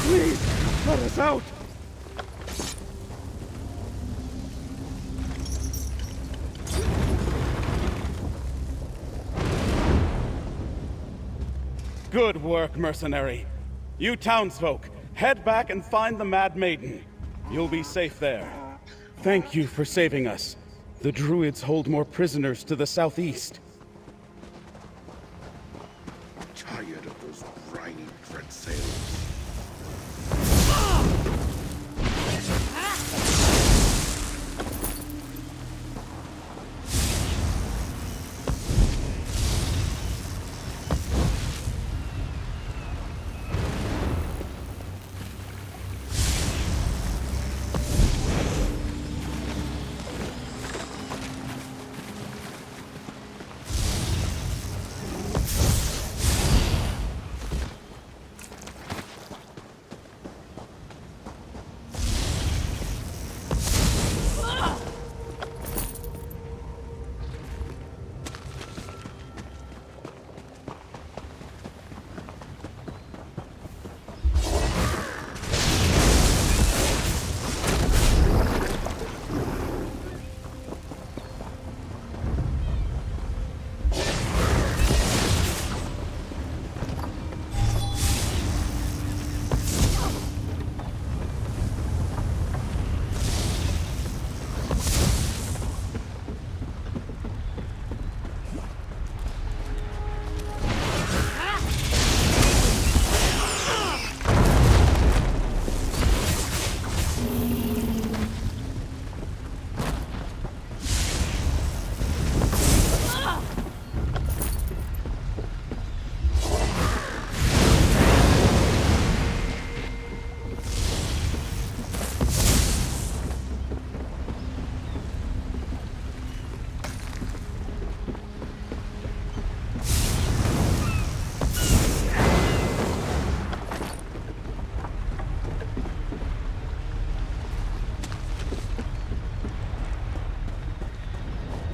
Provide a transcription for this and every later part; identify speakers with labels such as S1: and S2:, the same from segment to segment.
S1: Please, let us out! Good work, mercenary. You townsfolk, head back and find the Mad Maiden. You'll be safe there. Thank you for saving us. The Druids hold more prisoners to the southeast.
S2: Tired of those grimy dread sails.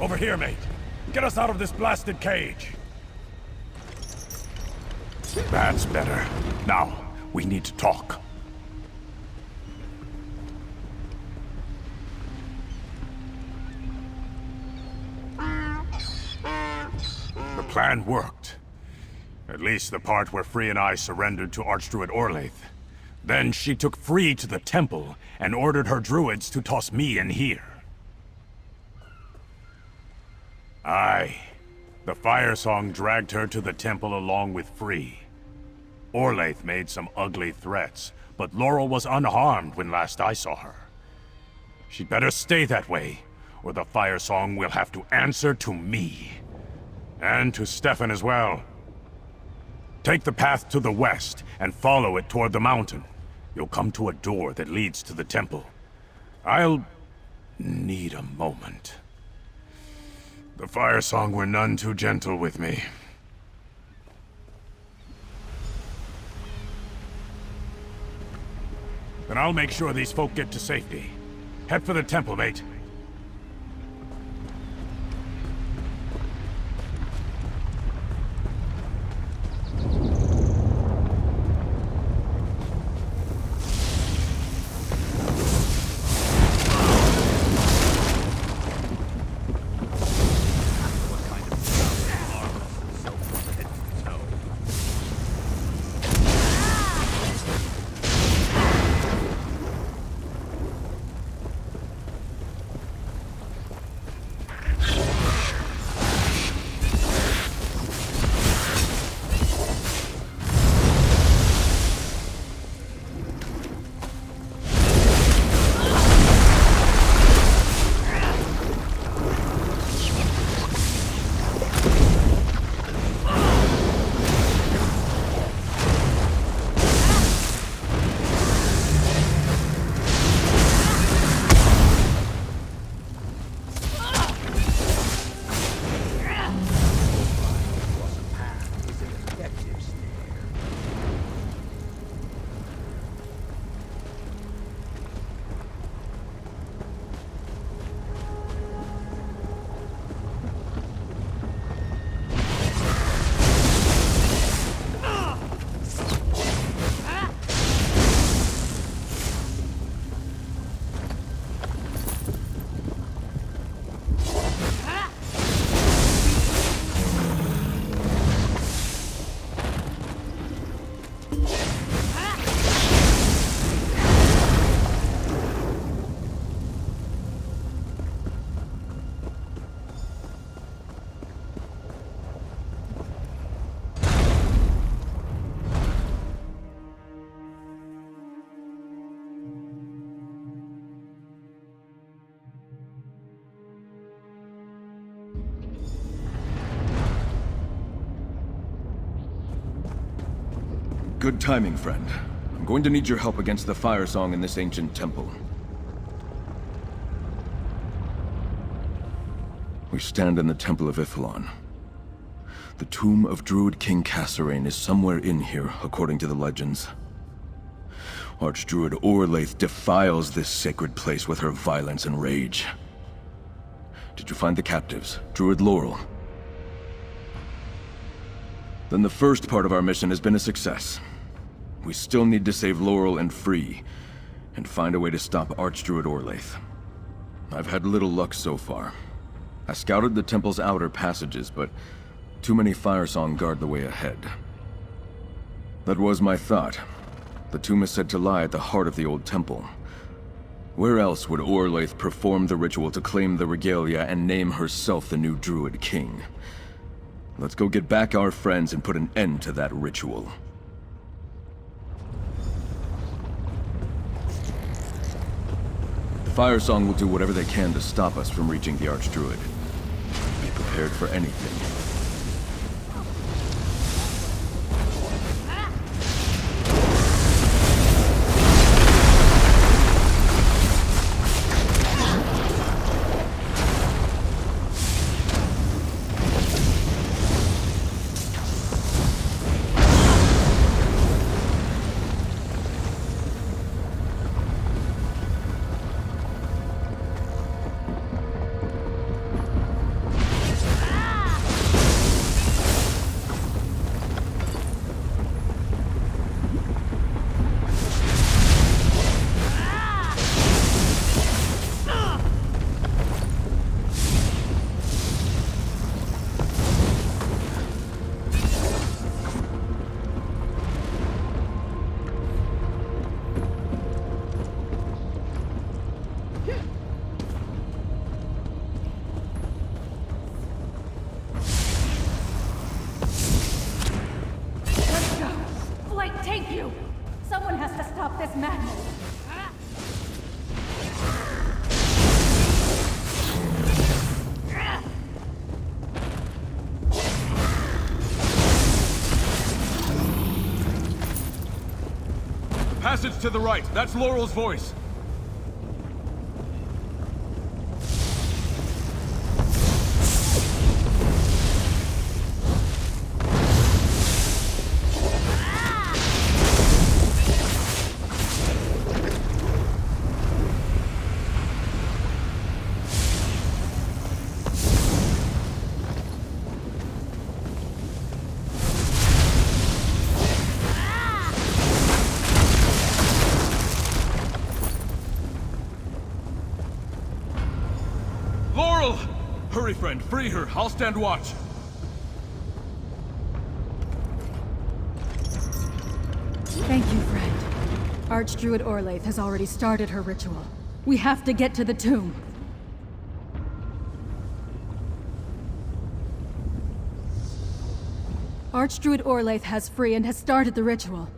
S3: Over here, mate. Get us out of this blasted cage. That's better. Now, we need to talk. The plan worked. At least the part where Free and I surrendered to Archdruid Orlaith. Then she took Free to the temple and ordered her druids to toss me in here. Aye. The Firesong dragged her to the temple along with Free. Orlaith made some ugly threats, but Laurel was unharmed when last I saw her. She'd better stay that way, or the Firesong will have to answer to me. And to Stefan as well. Take the path to the west and follow it toward the mountain. You'll come to a door that leads to the temple. I'll need a moment. The Firesong were none too gentle with me. Then I'll make sure these folk get to safety. Head for the temple, mate.
S4: Good timing, friend. I'm going to need your help against the Firesong in this ancient temple. We stand in the Temple of Iphelon. The tomb of Druid King Kasserine is somewhere in here, according to the legends. Archdruid Orlaith defiles this sacred place with her violence and rage. Did you find the captives, Druid Laurel? Then the first part of our mission has been a success. We still need to save Laurel and Free, and find a way to stop Archdruid Orlaith. I've had little luck so far. I scouted the temple's outer passages, but too many Firesong guard the way ahead. That was my thought. The tomb is said to lie at the heart of the old temple. Where else would Orlaith perform the ritual to claim the regalia and name herself the new Druid King? Let's go get back our friends and put an end to that ritual. The Firesong will do whatever they can to stop us from reaching the Archdruid. Be prepared for anything.
S5: Thank you! Someone has to stop this madness!
S4: Passage to the right. That's Laurel's voice. Laurel! Hurry, friend. Free her. I'll stand watch.
S5: Thank you, friend. Archdruid Orlaith has already started her ritual. We have to get to the tomb. Archdruid Orlaith has Free and has started the ritual.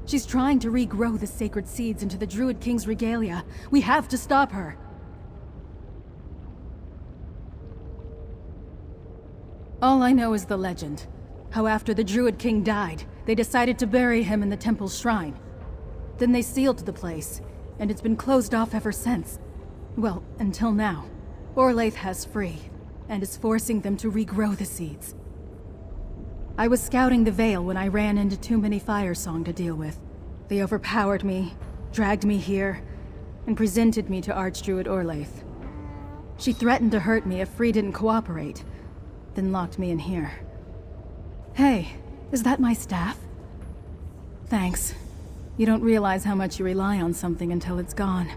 S5: She's trying to regrow the sacred seeds into the Druid King's regalia. We have to stop her. All I know is the legend. How after the Druid King died, they decided to bury him in the temple's shrine. Then they sealed the place, and it's been closed off ever since. Well, until now. Orlaith has Free, and is forcing them to regrow the seeds. I was scouting the Vale when I ran into too many Firesong to deal with. They overpowered me, dragged me here, and presented me to Archdruid Orlaith. She threatened to hurt me if Free didn't cooperate, then locked me in here. Hey, is that my staff? Thanks. You don't realize how much you rely on something until it's gone.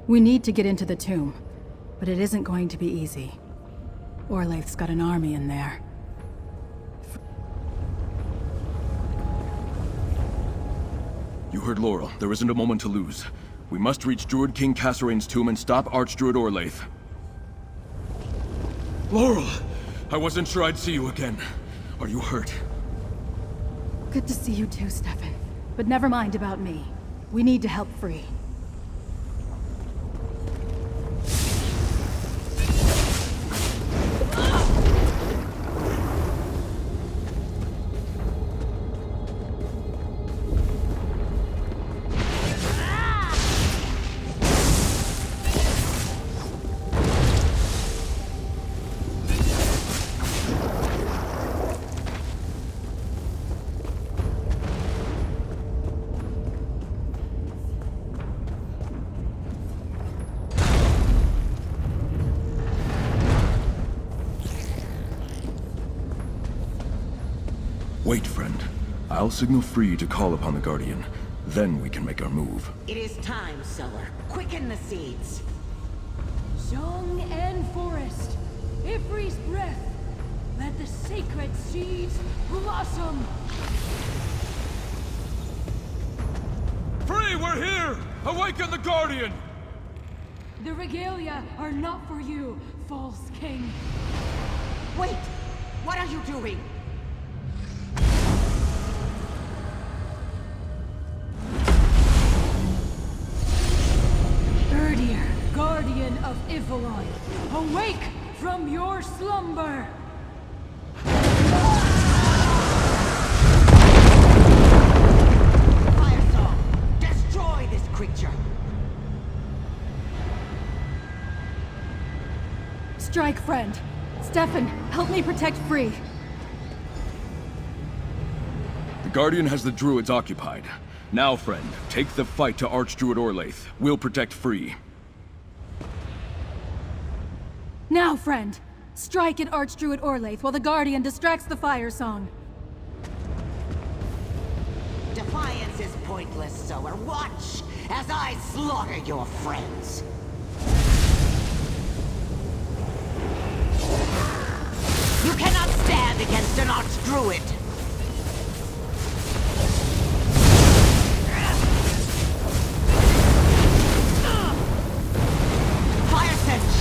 S5: We need to get into the tomb, but it isn't going to be easy. Orlaith's got an army in there.
S4: You heard Laurel. There isn't a moment to lose. We must reach Druid King Kasserine's tomb and stop Archdruid Orlaith. Laurel! I wasn't sure I'd see you again. Are you hurt?
S5: Good to see you too, Stefan. But never mind about me. We need to help Free.
S4: I'll signal free to call upon the Guardian. Then we can make our move.
S6: It is time, sower. Quicken the seeds.
S7: Song and forest, Ifri's breath, let the sacred seeds blossom.
S8: Free, we're here! Awaken the Guardian!
S7: The regalia are not for you, false king.
S6: Wait! What are you doing?
S7: Erdir, guardian of Ivalon, awake from your slumber!
S6: Firesong, destroy this creature!
S5: Strike, friend. Stefan, help me protect Free.
S4: The Guardian has the Druids occupied. Now, friend, take the fight to Archdruid Orlaith. We'll protect Free.
S5: Now, friend. Strike at Archdruid Orlaith while the Guardian distracts the Firesong.
S6: Defiance is pointless, sower. Watch as I slaughter your friends. You cannot stand against an Archdruid! Fire Sench!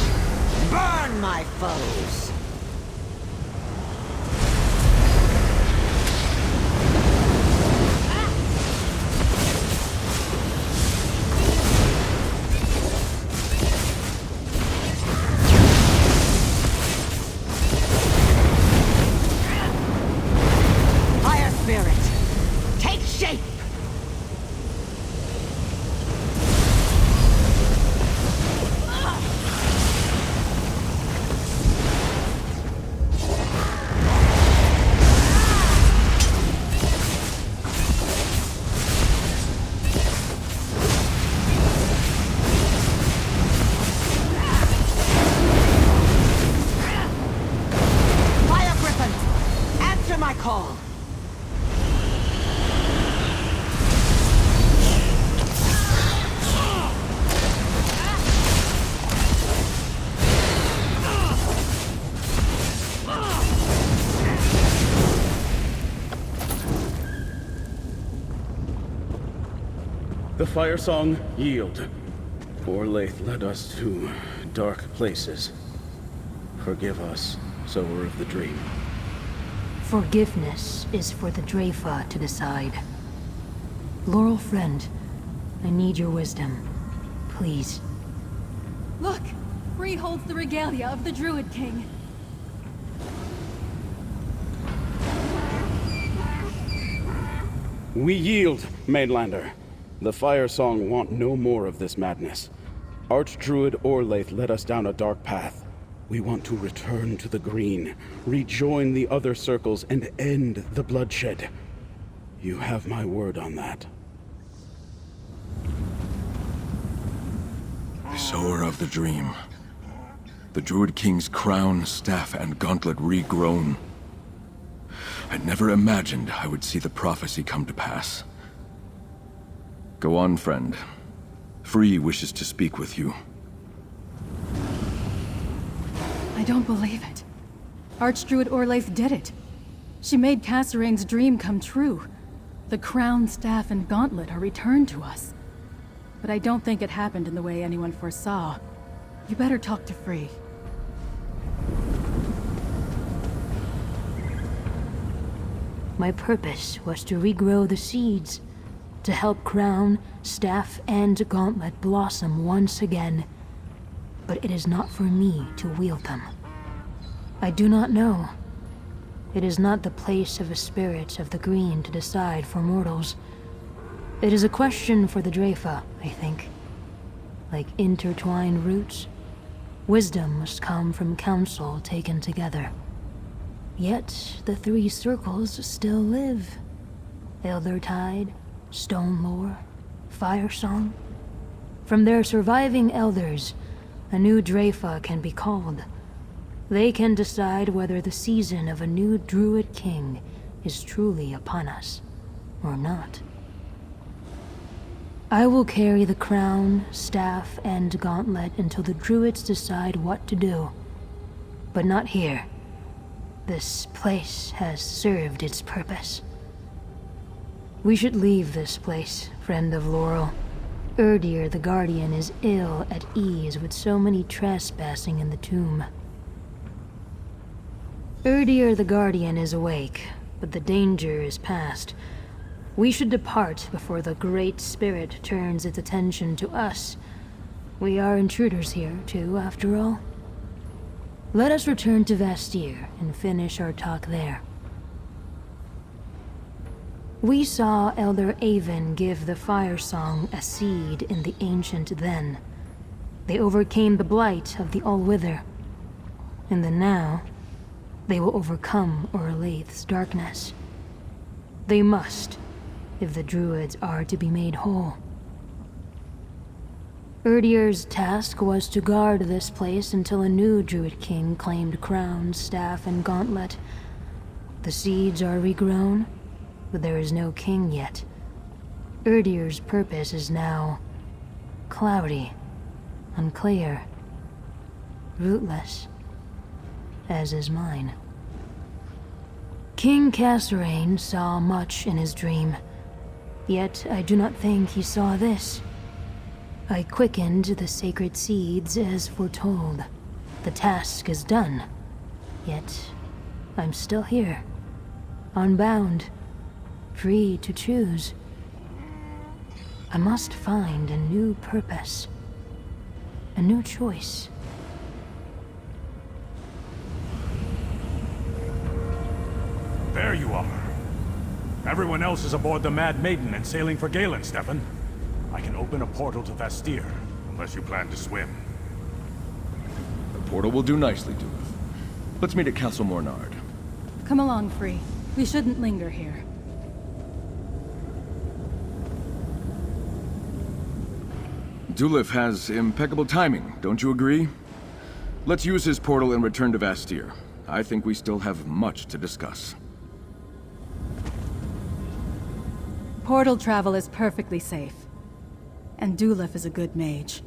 S6: Burn my foes! Fire Spirit! Take shape! Fire Griffin! Answer my call!
S1: The Firesong yield. Orlaith led us to dark places. Forgive us, sower of the dream.
S7: Forgiveness is for the Dreyfa to decide. Laurel friend, I need your wisdom. Please.
S5: Look! Free holds the regalia of the Druid King.
S1: We yield, Mainlander. The Firesong want no more of this madness. Archdruid Orlaith led us down a dark path. We want to return to the green, rejoin the other circles, and end the bloodshed. You have my word on that.
S4: Sower of the dream. The Druid King's crown, staff, and gauntlet regrown. I'd never imagined I would see the prophecy come to pass. Go on, friend. Free wishes to speak with you.
S5: I don't believe it. Archdruid Orlaith did it. She made Cassarain's dream come true. The crown, staff, and gauntlet are returned to us. But I don't think it happened in the way anyone foresaw. You better talk to Free.
S7: My purpose was to regrow the seeds, to help crown, staff, and gauntlet blossom once again. But it is not for me to wield them. I do not know. It is not the place of the spirits of the green to decide for mortals. It is a question for the Dreyfa, I think. Like intertwined roots, wisdom must come from counsel taken together. Yet the three circles still live. Eldertide, Stonelore, Firesong. From their surviving elders, a new Dreyfa can be called. They can decide whether the season of a new Druid King is truly upon us. or not. I will carry the crown, staff, and gauntlet until the druids decide what to do. But not here. This place has served its purpose. We should leave this place, friend of Laurel. Erdir the Guardian is ill at ease with so many trespassing in the tomb. Erdir the Guardian is awake, but the danger is past. We should depart before the Great Spirit turns its attention to us. We are intruders here, too, after all. Let us return to Vastir and finish our talk there. We saw Elder Avon give the Firesong a seed in the Ancient Then. They overcame the blight of the All-Wither. In the now, they will overcome Orlaith's darkness. They must, if the druids are to be made whole. Erdir's task was to guard this place until a new druid king claimed crown, staff, and gauntlet. The seeds are regrown, but there is no king yet. Erdir's purpose is now cloudy, unclear, rootless, as is mine. King Kasserine saw much in his dream, yet I do not think he saw this. I quickened the sacred seeds as foretold. The task is done, yet I'm still here, unbound, free to choose. I must find a new purpose, a new choice.
S3: There you are. Everyone else is aboard the Mad Maiden and sailing for Galen, Stefan. I can open a portal to Vastir, unless you plan to swim.
S4: The portal will do nicely, Duluth. Let's meet at Castle Mornard.
S5: Come along, Free. We shouldn't linger here.
S4: Duluth has impeccable timing, don't you agree? Let's use his portal and return to Vastir. I think we still have much to discuss.
S5: Portal travel is perfectly safe. And Dulef is a good mage.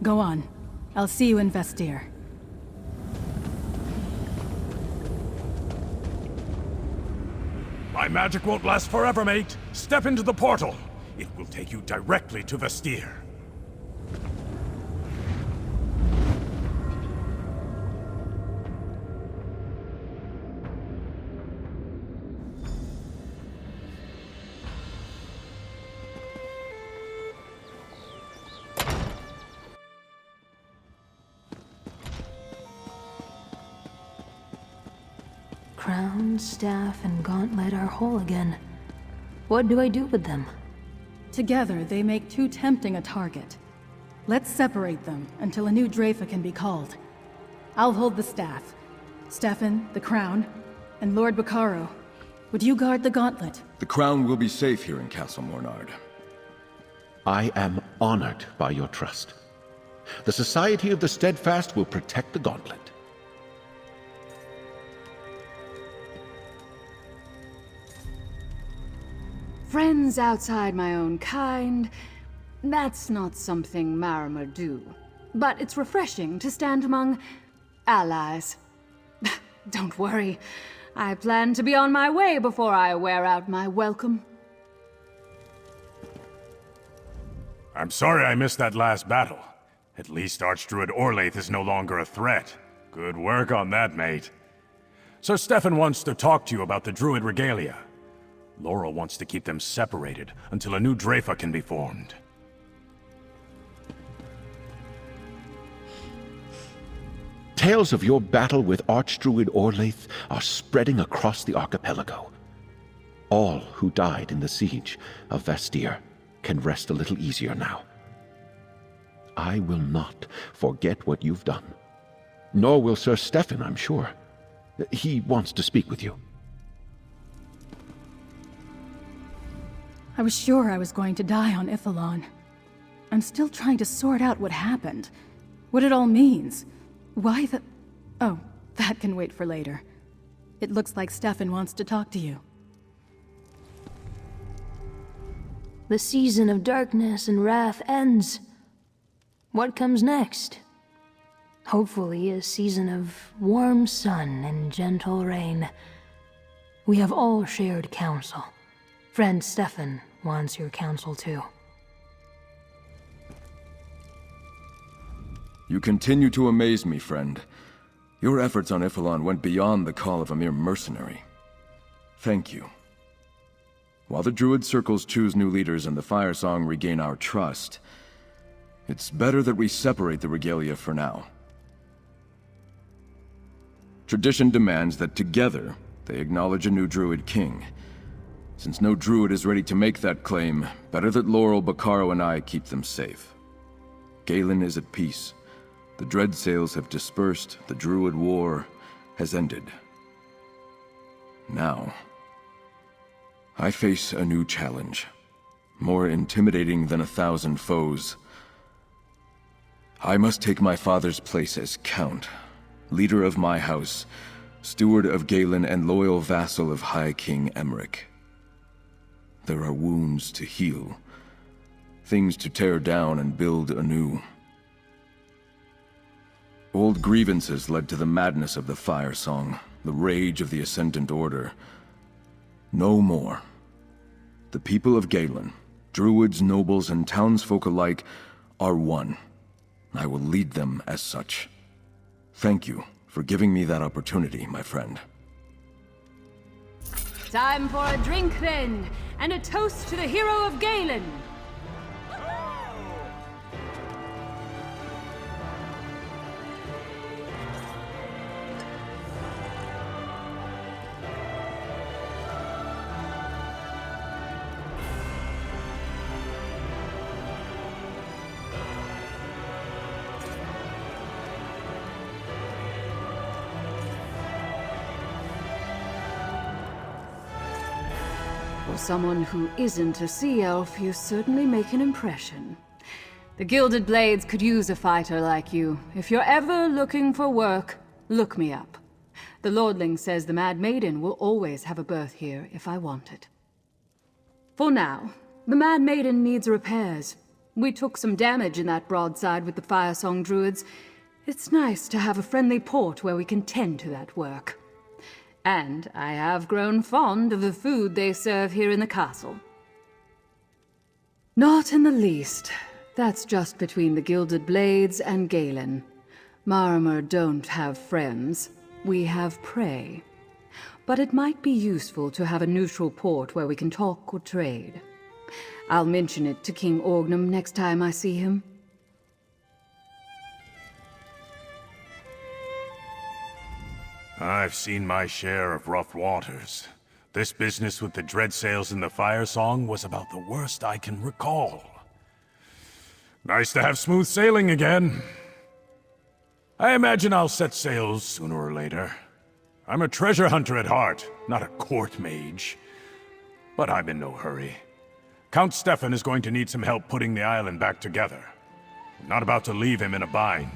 S5: Go on. I'll see you in Vastir.
S3: My magic won't last forever, mate. Step into the portal. It will take you directly to Vastir.
S7: Crown, staff, and gauntlet are whole again. What do I do with them?
S5: Together, they make too tempting a target. Let's separate them until a new Drafa can be called. I'll hold the staff. Stefan, the crown, and Lord Bacaro. Would you guard the gauntlet?
S4: The crown will be safe here in Castle Mornard.
S2: I am honored by your trust. The Society of the Steadfast will protect the gauntlet.
S9: Friends outside my own kind, that's not something Marimer do. But it's refreshing to stand among allies. Don't worry, I plan to be on my way before I wear out my welcome.
S3: I'm sorry I missed that last battle. At least Archdruid Orlaith is no longer a threat. Good work on that, mate. Sir Stefan wants to talk to you about the Druid regalia. Laurel wants to keep them separated until a new Drafa can be formed.
S2: Tales of your battle with Archdruid Orlaith are spreading across the archipelago. All who died in the siege of Vastir can rest a little easier now. I will not forget what you've done. Nor will Sir Stefan, I'm sure. He wants to speak with you.
S5: I was sure I was going to die on Ithalon. I'm still trying to sort out what happened. What it all means. Why the... Oh, that can wait for later. It looks like Stefan wants to talk to you.
S7: The season of darkness and wrath ends. What comes next? Hopefully a season of warm sun and gentle rain. We have all shared counsel. Friend Stefan wants your counsel too.
S4: You continue to amaze me, friend. Your efforts on Ipholon went beyond the call of a mere mercenary. Thank you. While the Druid circles choose new leaders and the Firesong regain our trust, it's better that we separate the regalia for now. Tradition demands that together, they acknowledge a new Druid king. Since no Druid is ready to make that claim, better that Laurel, Bacaro, and I keep them safe. Galen is at peace. The dread sails have dispersed, the Druid war has ended. Now, I face a new challenge, more intimidating than 1,000 foes. I must take my father's place as Count, leader of my house, steward of Galen, and loyal vassal of High King Emmerich. There are wounds to heal, things to tear down and build anew. Old grievances led to the madness of the Firesong, the rage of the Ascendant Order. No more. The people of Galen, druids, nobles, and townsfolk alike, are one. I will lead them as such. Thank you for giving me that opportunity, my friend.
S9: Time for a drink then, and a toast to the hero of Galen. For someone who isn't a sea elf, you certainly make an impression. The Gilded Blades could use a fighter like you. If you're ever looking for work, look me up. The Lordling says the Mad Maiden will always have a berth here if I want it. For now, the Mad Maiden needs repairs. We took some damage in that broadside with the Firesong Druids. It's nice to have a friendly port where we can tend to that work. And I have grown fond of the food they serve here in the castle. Not in the least. That's just between the Gilded Blades and Galen. Marmer don't have friends. We have prey. But it might be useful to have a neutral port where we can talk or trade. I'll mention it to King Orgnum next time I see him.
S3: I've seen my share of rough waters. This business with the Dreadsails and the Firesong was about the worst I can recall. Nice to have smooth sailing again. I imagine I'll set sails sooner or later. I'm a treasure hunter at heart, not a court mage. But I'm in no hurry. Count Stefan is going to need some help putting the island back together. I'm not about to leave him in a bind.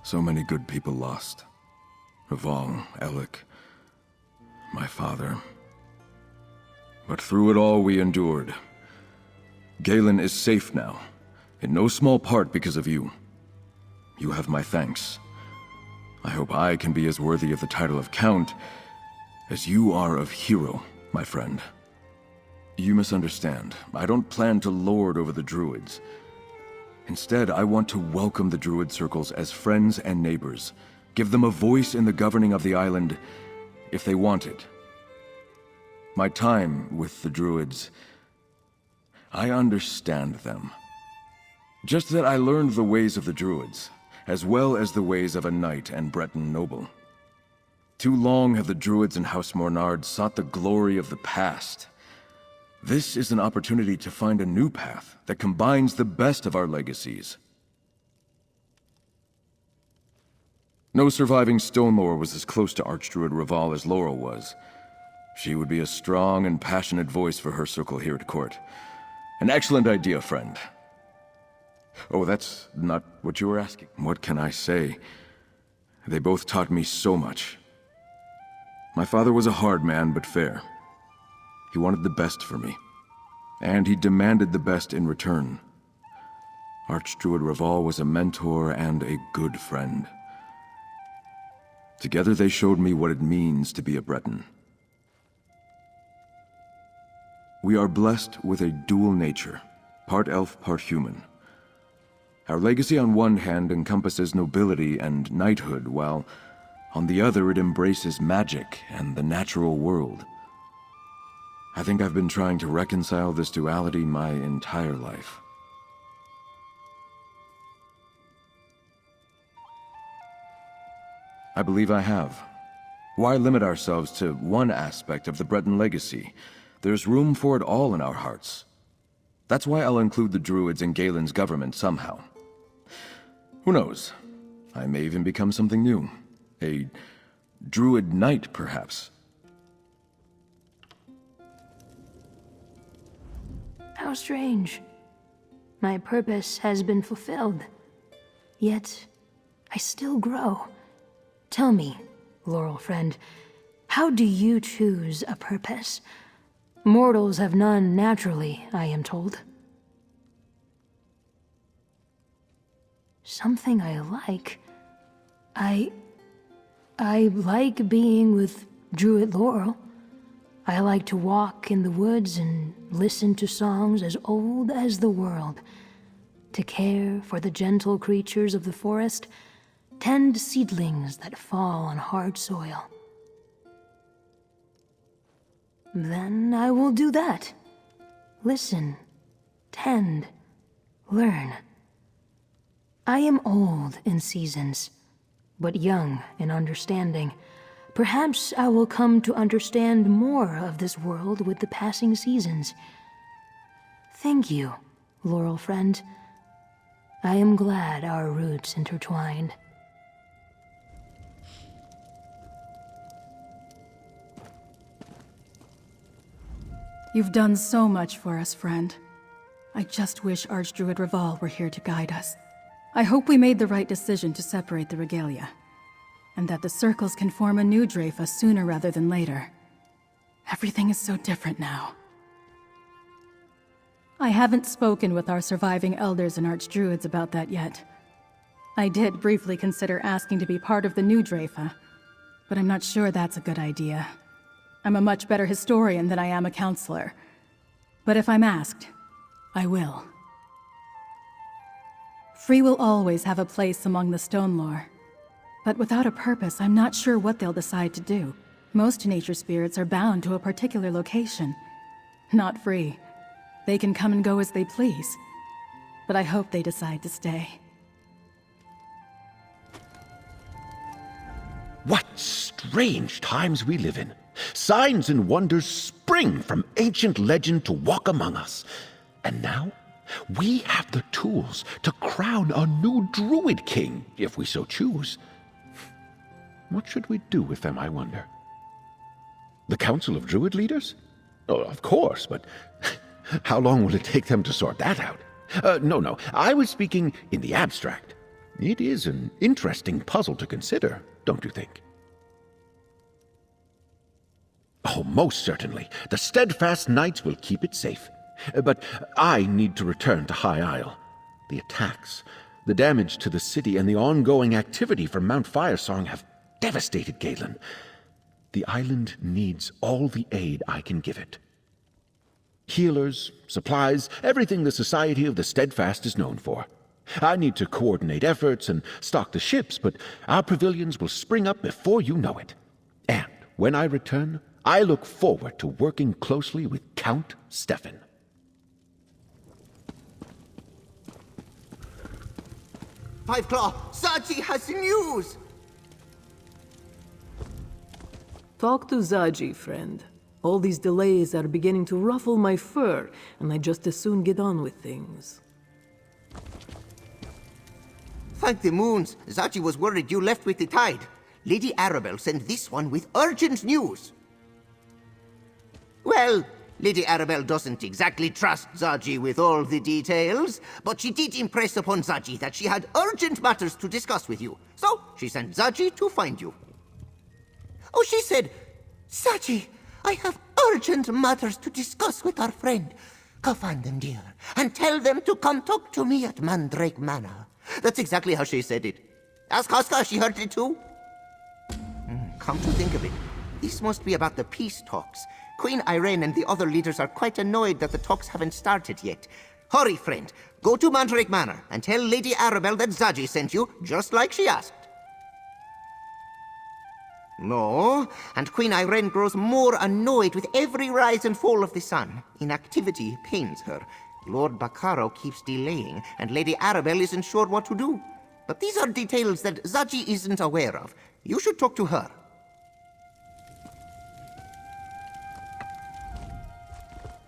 S4: So many good people lost. Raval, Alec, my father. But through it all we endured. Galen is safe now, in no small part because of you. You have my thanks. I hope I can be as worthy of the title of Count as you are of hero, my friend. You misunderstand. I don't plan to lord over the Druids. Instead, I want to welcome the Druid circles as friends and neighbors. Give them a voice in the governing of the island, if they want it. My time with the Druids, I understand them. Just that I learned the ways of the Druids, as well as the ways of a knight and Breton noble. Too long have the Druids and House Mornard sought the glory of the past. This is an opportunity to find a new path that combines the best of our legacies. No surviving Stonelore was as close to Archdruid Raval as Laurel was. She would be a strong and passionate voice for her circle here at court. An excellent idea, friend. Oh, that's not what you were asking. What can I say? They both taught me so much. My father was a hard man, but fair. He wanted the best for me. And he demanded the best in return. Archdruid Raval was a mentor and a good friend. Together they showed me what it means to be a Breton. We are blessed with a dual nature, part elf, part human. Our legacy on one hand encompasses nobility and knighthood, while on the other it embraces magic and the natural world. I think I've been trying to reconcile this duality my entire life. I believe I have. Why limit ourselves to one aspect of the Breton legacy? There's room for it all in our hearts. That's why I'll include the Druids in Galen's government somehow. Who knows? I may even become something new. A Druid Knight, perhaps.
S7: How strange. My purpose has been fulfilled. Yet, I still grow. Tell me, Laurel friend, how do you choose a purpose? Mortals have none naturally, I am told. Something I like. I like being with Druid Laurel. I like to walk in the woods and listen to songs as old as the world. To care for the gentle creatures of the forest, tend seedlings that fall on hard soil. Then I will do that. Listen, tend, learn. I am old in seasons, but young in understanding. Perhaps I will come to understand more of this world with the passing seasons. Thank you, Laurel friend. I am glad our roots intertwined.
S5: You've done so much for us, friend. I just wish Archdruid Raval were here to guide us. I hope we made the right decision to separate the regalia, and that the circles can form a new Dreyfa sooner rather than later. Everything is so different now. I haven't spoken with our surviving elders and archdruids about that yet. I did briefly consider asking to be part of the new Dreyfa, but I'm not sure that's a good idea. I'm a much better historian than I am a counselor. But if I'm asked, I will. Free will always have a place among the stone lore. But without a purpose, I'm not sure what they'll decide to do. Most nature spirits are bound to a particular location. Not Free. They can come and go as they please. But I hope they decide to stay.
S2: What strange times we live in. Signs and wonders spring from ancient legend to walk among us. And now, we have the tools to crown a new Druid king, if we so choose. What should we do with them, I wonder? The Council of Druid Leaders? Oh, of course, but how long will it take them to sort that out? No, I was speaking in the abstract. It is an interesting puzzle to consider, don't you think? Oh, most certainly. The steadfast knights will keep it safe. But I need to return to High Isle. The attacks, the damage to the city, and the ongoing activity from Mount Firesong have devastated Galen. The island needs all the aid I can give it. Healers, supplies, everything the Society of the Steadfast is known for. I need to coordinate efforts and stock the ships, but our pavilions will spring up before you know it. And when I return, I look forward to working closely with Count Stefan.
S6: Fiveclaw, Zaji has news!
S10: Talk to Zaji, friend. All these delays are beginning to ruffle my fur, and I just as soon get on with things.
S6: Thank the moons, Zaji was worried you left with the tide. Lady Arabelle sent this one with urgent news. Well, Lady Arabelle doesn't exactly trust Zaji with all the details, but she did impress upon Zaji that she had urgent matters to discuss with you. So, she sent Zaji to find you. Oh, she said, Zaji, I have urgent matters to discuss with our friend. Go find them, dear, and tell them to come talk to me at Mandrake Manor. That's exactly how she said it. Ask Hoska, she heard it too. Come to think of it, this must be about the peace talks. Queen Irene and the other leaders are quite annoyed that the talks haven't started yet. Hurry, friend. Go to Mandrake Manor and tell Lady Arabelle that Zaji sent you, just like she asked. No, and Queen Irene grows more annoyed with every rise and fall of the sun. Inactivity pains her. Lord Bacaro keeps delaying, and Lady Arabelle isn't sure what to do. But these are details that Zaji isn't aware of. You should talk to her.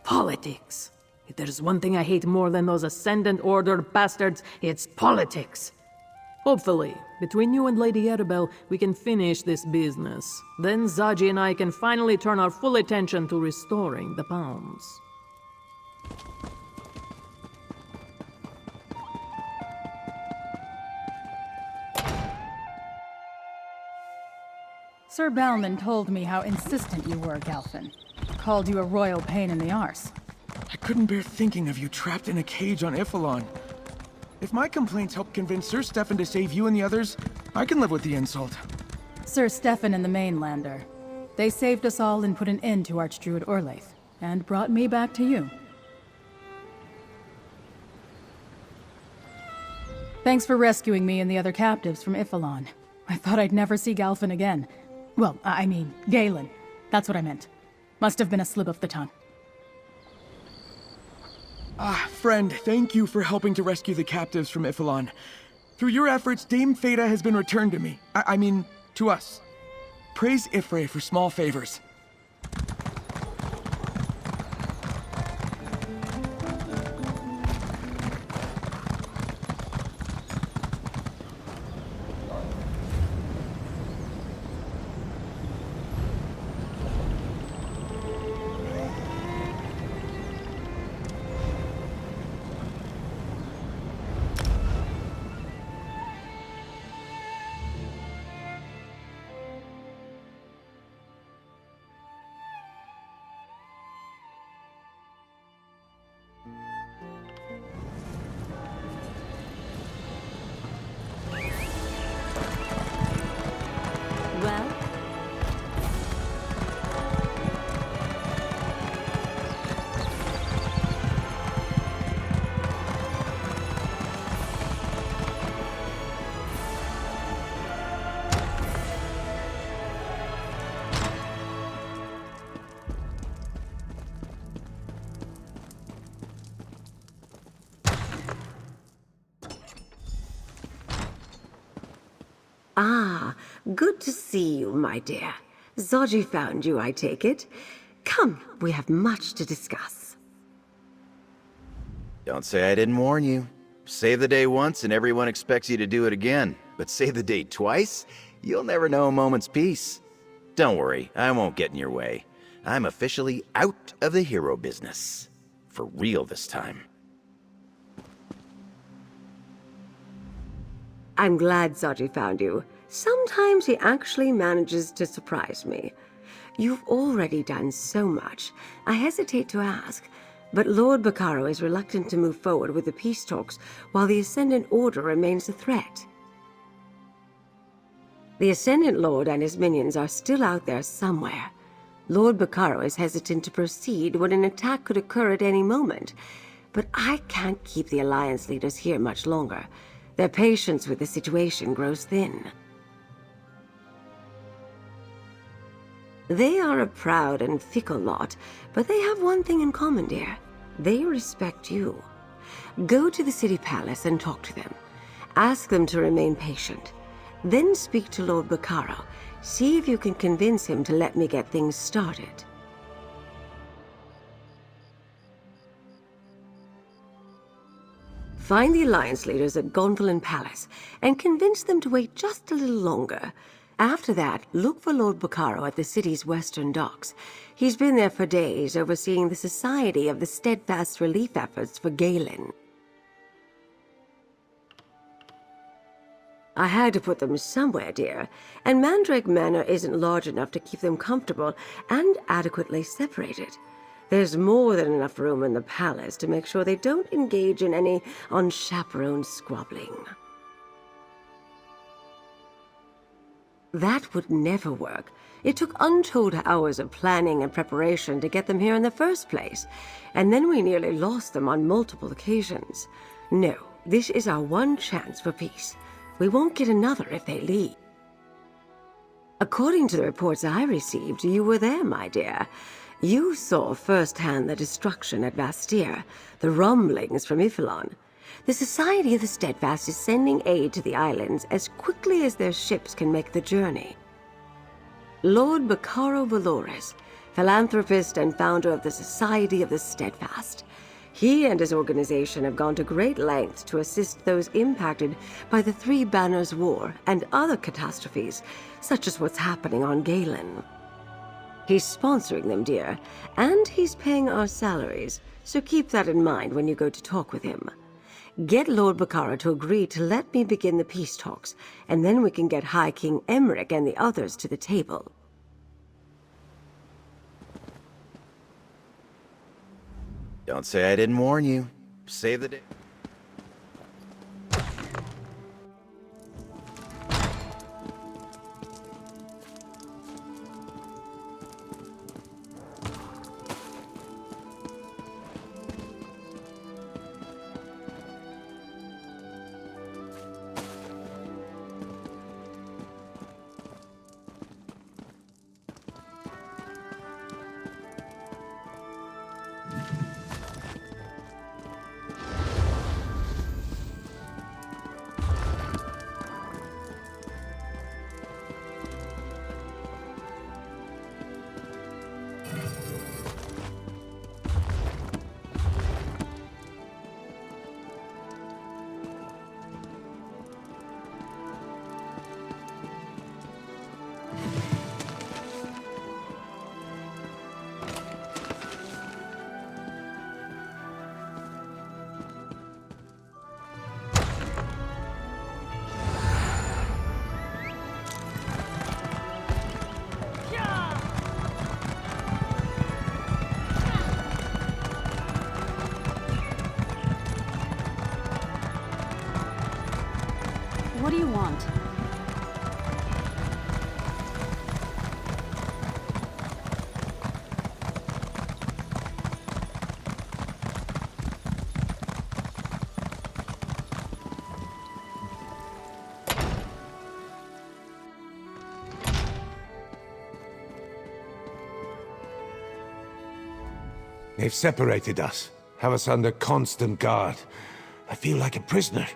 S10: Politics. If there's one thing I hate more than those Ascendant Order bastards, it's politics. Hopefully, between you and Lady Arabelle, we can finish this business. Then Zaji and I can finally turn our full attention to restoring the palms.
S5: Sir Balman told me how insistent you were, Galfin. Called you a royal pain in the arse.
S4: I couldn't bear thinking of you trapped in a cage on Ifalon. If my complaints help convince Sir Stefan to save you and the others, I can live with the insult.
S5: Sir Stefan and the Mainlander. They saved us all and put an end to Archdruid Orlaith, and brought me back to you. Thanks for rescuing me and the other captives from Ifalon. I thought I'd never see Galfin again. Well, I mean, Galen. That's what I meant. Must have been a slip of the tongue.
S4: Friend, thank you for helping to rescue the captives from Ifalon. Through your efforts, Dame Feda has been returned to me. I mean, to us. Praise Ifre for small favors.
S7: Well?
S11: Ah, good to see you, my dear. Zaji found you, I take it. Come, we have much to discuss.
S12: Don't say I didn't warn you. Save the day once and everyone expects you to do it again. But save the day twice? You'll never know a moment's peace. Don't worry, I won't get in your way. I'm officially out of the hero business. For real this time.
S11: I'm glad Zaji found you. Sometimes he actually manages to surprise me. You've already done so much. I hesitate to ask, but Lord Bacaro is reluctant to move forward with the peace talks while the Ascendant Order remains a threat. The Ascendant Lord and his minions are still out there somewhere. Lord Bacaro is hesitant to proceed when an attack could occur at any moment, but I can't keep the Alliance leaders here much longer. Their patience with the situation grows thin. They are a proud and fickle lot, but they have one thing in common, dear. They respect you. Go to the city palace and talk to them. Ask them to remain patient. Then speak to Lord Bacaro. See if you can convince him to let me get things started. Find the Alliance leaders at Gonfalon Palace and convince them to wait just a little longer. After that, look for Lord Bacaro at the city's western docks. He's been there for days, overseeing the Society of the Steadfast Relief efforts for Galen. I had to put them somewhere, dear, and Mandrake Manor isn't large enough to keep them comfortable and adequately separated. There's more than enough room in the palace to make sure they don't engage in any unchaperoned squabbling. That would never work. It took untold hours of planning and preparation to get them here in the first place, and then we nearly lost them on multiple occasions. No, this is our one chance for peace. We won't get another if they leave. According to the reports I received, you were there, my dear. You saw firsthand the destruction at Vastir, the rumblings from Ifilon. The Society of the Steadfast is sending aid to the islands as quickly as their ships can make the journey. Lord Bacaro Valores, philanthropist and founder of the Society of the Steadfast. He and his organization have gone to great lengths to assist those impacted by the Three Banners War and other catastrophes, such as what's happening on Galen. He's sponsoring them, dear, and he's paying our salaries, so keep that in mind when you go to talk with him. Get Lord Bacaro to agree to let me begin the peace talks, and then we can get High King Emmerich and the others to the table.
S12: Don't say I didn't warn you. Save the day.
S5: What do you want?
S13: They've separated us, have us under constant guard. I feel like a prisoner.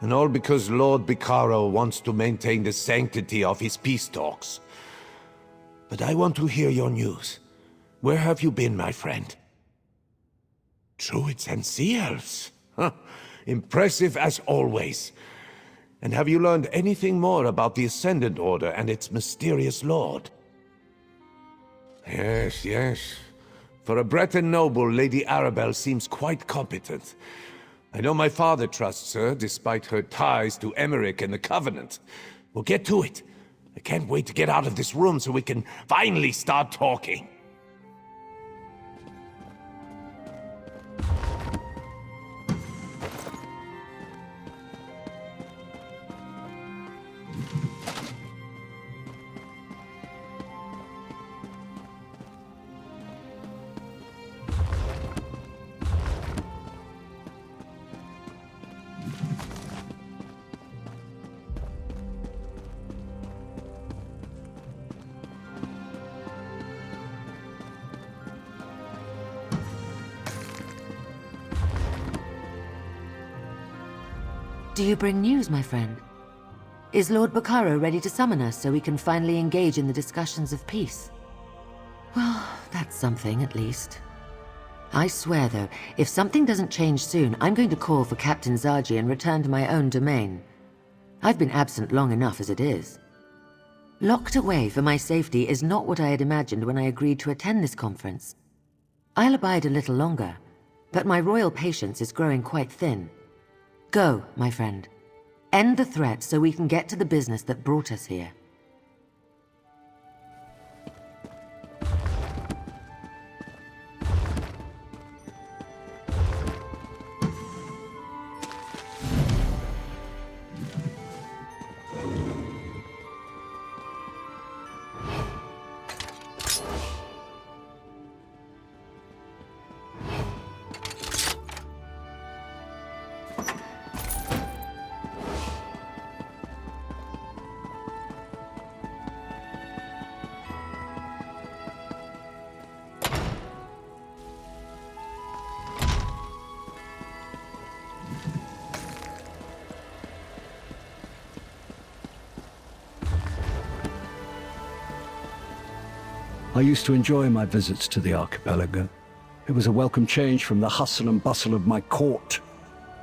S13: And all because Lord Bacaro wants to maintain the sanctity of his peace talks. But I want to hear your news. Where have you been, my friend? Druids and Sea Elves? Huh. Impressive as always. And have you learned anything more about the Ascendant Order and its mysterious lord? Yes, yes. For a Breton noble, Lady Arabelle seems quite competent. I know my father trusts her, despite her ties to Emmerich and the Covenant. We'll get to it. I can't wait to get out of this room so we can finally start talking.
S14: Do you bring news, my friend? Is Lord Bacaro ready to summon us so we can finally engage in the discussions of peace? Well, that's something, at least. I swear, though, if something doesn't change soon, I'm going to call for Captain Zaji and return to my own domain. I've been absent long enough as it is. Locked away for my safety is not what I had imagined when I agreed to attend this conference. I'll abide a little longer, but my royal patience is growing quite thin. Go, my friend. End the threat so we can get to the business that brought us here.
S15: I used to enjoy my visits to the archipelago. It was a welcome change from the hustle and bustle of my court.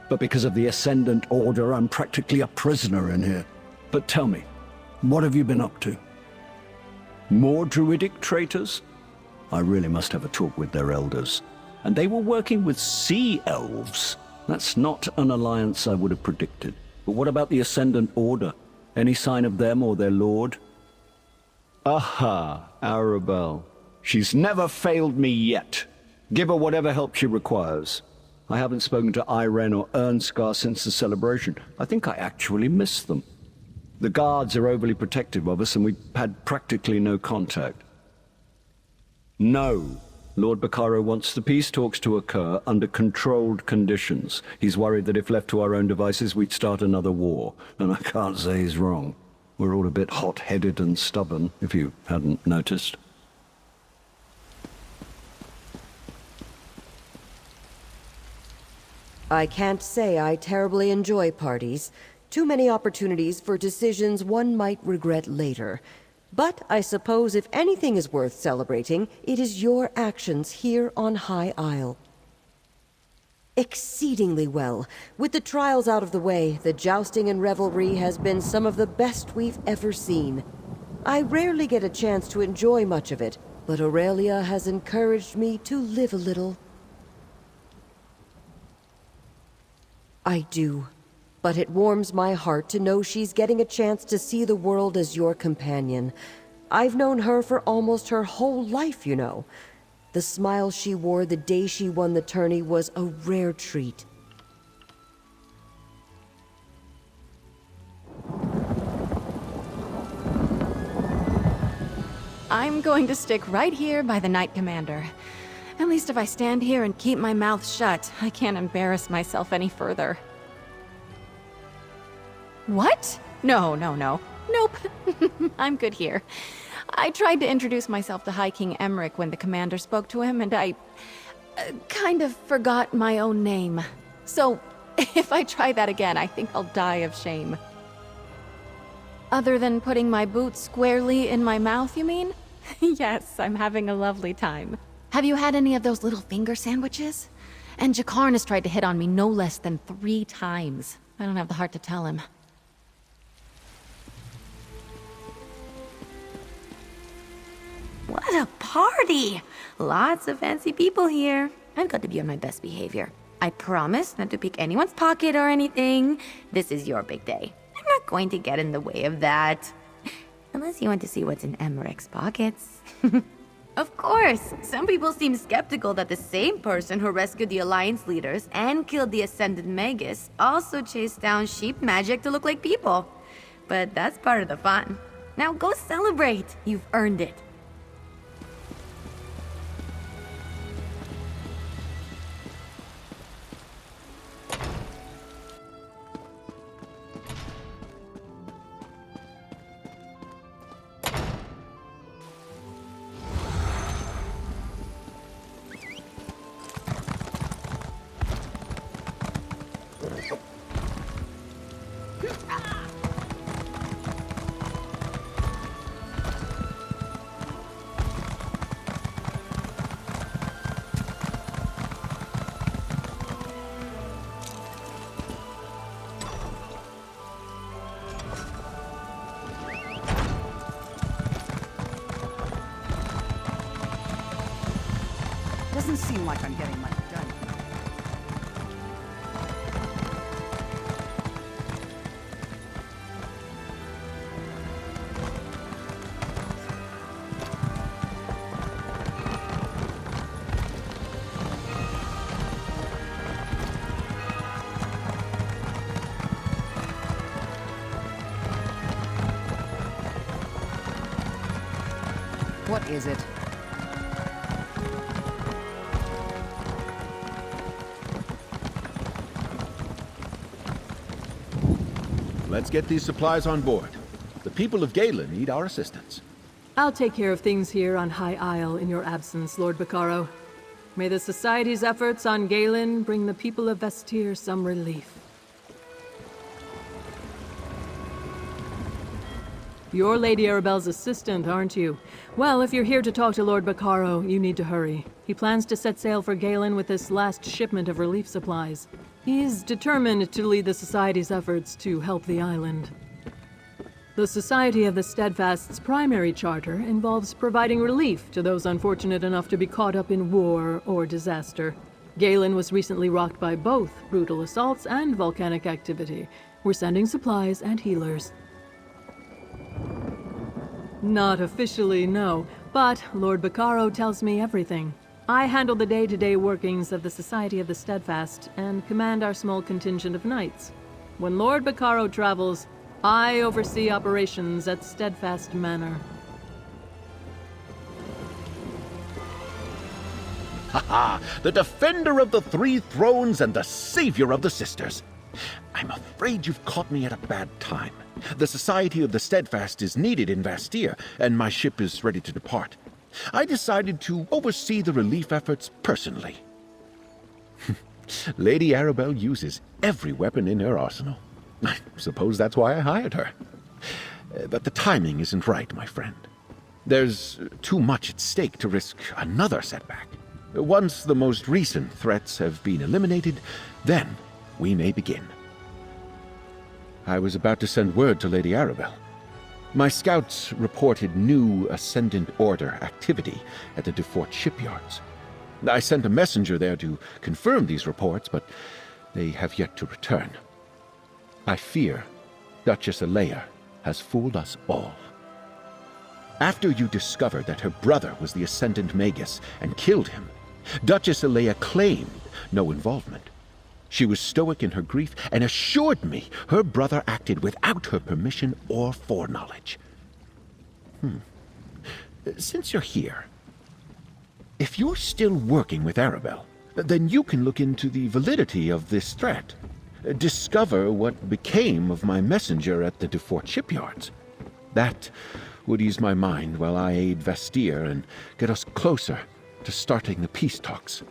S15: But because of the Ascendant Order, I'm practically a prisoner in here. But tell me, what have you been up to? More druidic traitors? I really must have a talk with their elders. And they were working with sea elves. That's not an alliance I would have predicted. But what about the Ascendant Order? Any sign of them or their lord? Aha, Arabelle. She's never failed me yet. Give her whatever help she requires. I haven't spoken to Irene or Ernskar since the celebration. I think I actually miss them. The guards are overly protective of us and we've had practically no contact. No. Lord Bacaro wants the peace talks to occur under controlled conditions. He's worried that if left to our own devices, we'd start another war. And I can't say he's wrong. We're all a bit hot-headed and stubborn, if you hadn't noticed.
S11: I can't say I terribly enjoy parties. Too many opportunities for decisions one might regret later. But I suppose if anything is worth celebrating, it is your actions here on High Isle. Exceedingly well. With the trials out of the way, the jousting and revelry has been some of the best we've ever seen. I rarely get a chance to enjoy much of it, but Aurelia has encouraged me to live a little. I do. But it warms my heart to know she's getting a chance to see the world as your companion. I've known her for almost her whole life, you know. The smile she wore the day she won the tourney was a rare treat.
S16: I'm going to stick right here by the Knight Commander. At least if I stand here and keep my mouth shut, I can't embarrass myself any further. What? No. Nope. I'm good here. I tried to introduce myself to High King Emmerich when the commander spoke to him, and I kind of forgot my own name. So, if I try that again, I think I'll die of shame. Other than putting my boot squarely in my mouth, you mean? Yes, I'm having a lovely time. Have you had any of those little finger sandwiches? And Jakarn has tried to hit on me no less than 3 times. I don't have the heart to tell him.
S17: What a party! Lots of fancy people here. I've got to be on my best behavior. I promise not to pick anyone's pocket or anything. This is your big day. I'm not going to get in the way of that. Unless you want to see what's in Emmerich's pockets. Of course! Some people seem skeptical that the same person who rescued the Alliance leaders and killed the Ascendant Magus also chased down sheep magic to look like people. But that's part of the fun. Now go celebrate! You've earned it.
S18: Doesn't seem like I'm getting much done. is it?
S2: Let's get these supplies on board. The people of Galen need our assistance.
S10: I'll take care of things here on High Isle in your absence, Lord Bacaro. May the Society's efforts on Galen bring the people of Vestir some relief. You're Lady Arabelle's assistant, aren't you? Well, if you're here to talk to Lord Bacaro, you need to hurry. He plans to set sail for Galen with this last shipment of relief supplies. He's determined to lead the Society's efforts to help the island. The Society of the Steadfast's primary charter involves providing relief to those unfortunate enough to be caught up in war or disaster. Galen was recently rocked by both brutal assaults and volcanic activity. We're sending supplies and healers. Not officially, no, but Lord Bacaro tells me everything. I handle the day-to-day workings of the Society of the Steadfast and command our small contingent of knights. When Lord Bacaro travels, I oversee operations at Steadfast Manor.
S2: Ha! The defender of the three thrones and the savior of the sisters. I'm afraid you've caught me at a bad time. The Society of the Steadfast is needed in Vestir, and my ship is ready to depart. I decided to oversee the relief efforts personally. Lady Arabelle uses every weapon in her arsenal. I suppose that's why I hired her. But the timing isn't right, my friend. There's too much at stake to risk another setback. Once the most recent threats have been eliminated, then we may begin. I was about to send word to Lady Arabelle. My scouts reported new Ascendant Order activity at the Defort shipyards. I sent a messenger there to confirm these reports, but they have yet to return. I fear Duchess Alea has fooled us all. After you discovered that her brother was the Ascendant Magus and killed him, Duchess Alea claimed no involvement. She was stoic in her grief and assured me her brother acted without her permission or foreknowledge. Since you're here, if you're still working with Arabelle, then you can look into the validity of this threat. Discover what became of my messenger at the Defort shipyards. That would ease my mind while I aid Vestir and get us closer to starting the peace talks.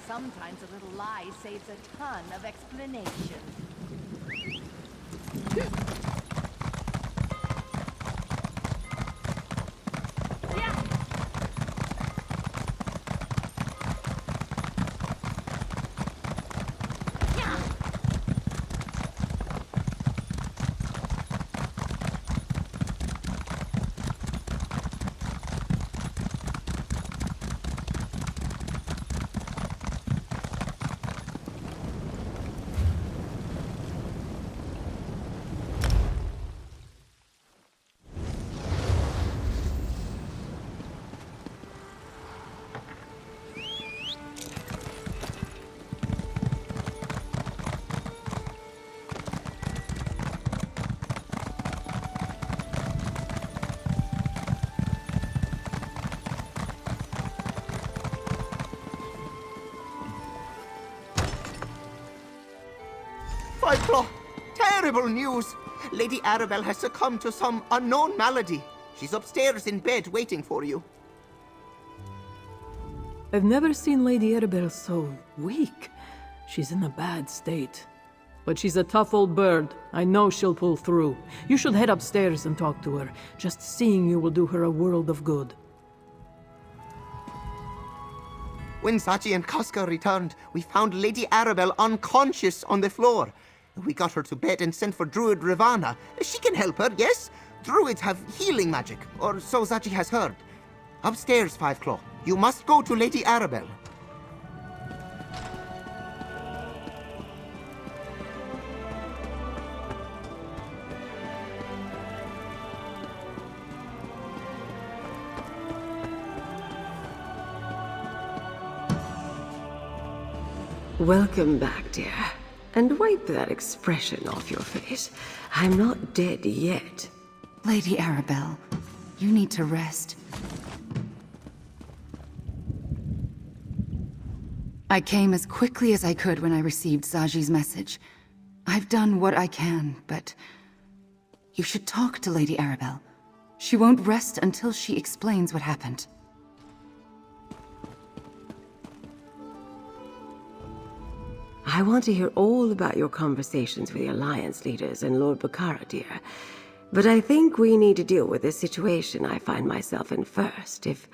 S18: Sometimes a little lie saves a ton of explanation.
S6: Terrible news! Lady Arabelle has succumbed to some unknown malady. She's upstairs in bed waiting for you.
S10: I've never seen Lady Arabelle so weak. She's in a bad state. But she's a tough old bird. I know she'll pull through. You should head upstairs and talk to her. Just seeing you will do her a world of good.
S6: When Zaji and Casca returned, we found Lady Arabelle unconscious on the floor. We got her to bed and sent for Druid Ravana. She can help her, yes? Druids have healing magic, or so Zaji has heard. Upstairs, Five Claw. You must go to Lady Arabelle.
S11: Welcome back, dear. And wipe that expression off your face. I'm not dead yet.
S19: Lady Arabelle, you need to rest. I came as quickly as I could when I received Zaji's message. I've done what I can, but you should talk to Lady Arabelle. She won't rest until she explains what happened.
S11: I want to hear all about your conversations with the Alliance leaders and Lord Bakara, dear. But I think we need to deal with this situation I find myself in first, if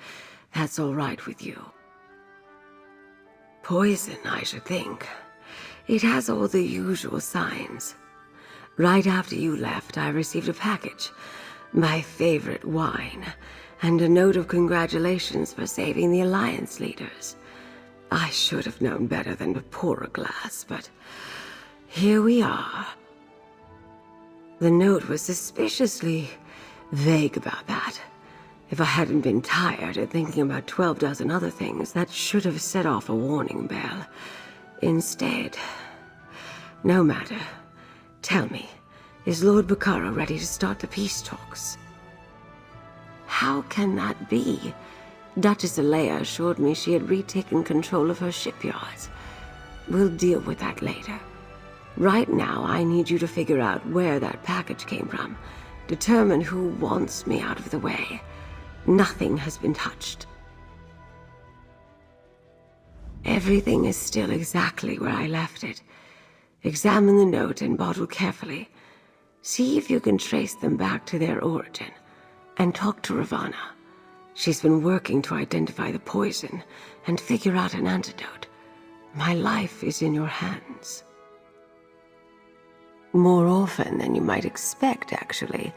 S11: that's all right with you. Poison, I should think. It has all the usual signs. Right after you left, I received a package. My favorite wine, and a note of congratulations for saving the Alliance leaders. I should have known better than to pour a glass, but here we are. The note was suspiciously vague about that. If I hadn't been tired and thinking about 12 dozen other things, that should have set off a warning bell. Instead, no matter. Tell me, is Lord Bakara ready to start the peace talks? How can that be? Duchess Alea assured me she had retaken control of her shipyards. We'll deal with that later. Right now, I need you to figure out where that package came from. Determine who wants me out of the way. Nothing has been touched. Everything is still exactly where I left it. Examine the note and bottle carefully. See if you can trace them back to their origin. And talk to Ravana. She's been working to identify the poison and figure out an antidote. My life is in your hands. More often than you might expect, actually,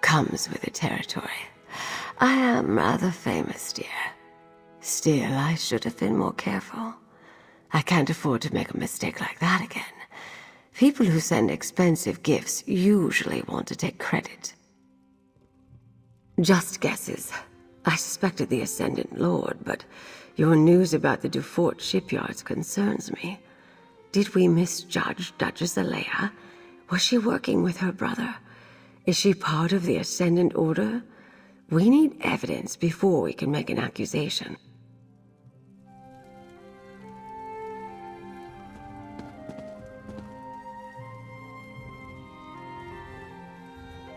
S11: comes with the territory. I am rather famous, dear. Still, I should have been more careful. I can't afford to make a mistake like that again. People who send expensive gifts usually want to take credit. Just guesses. I suspected the Ascendant Lord, but your news about the Dufort shipyards concerns me. Did we misjudge Duchess Alea? Was she working with her brother? Is she part of the Ascendant Order? We need evidence before we can make an accusation.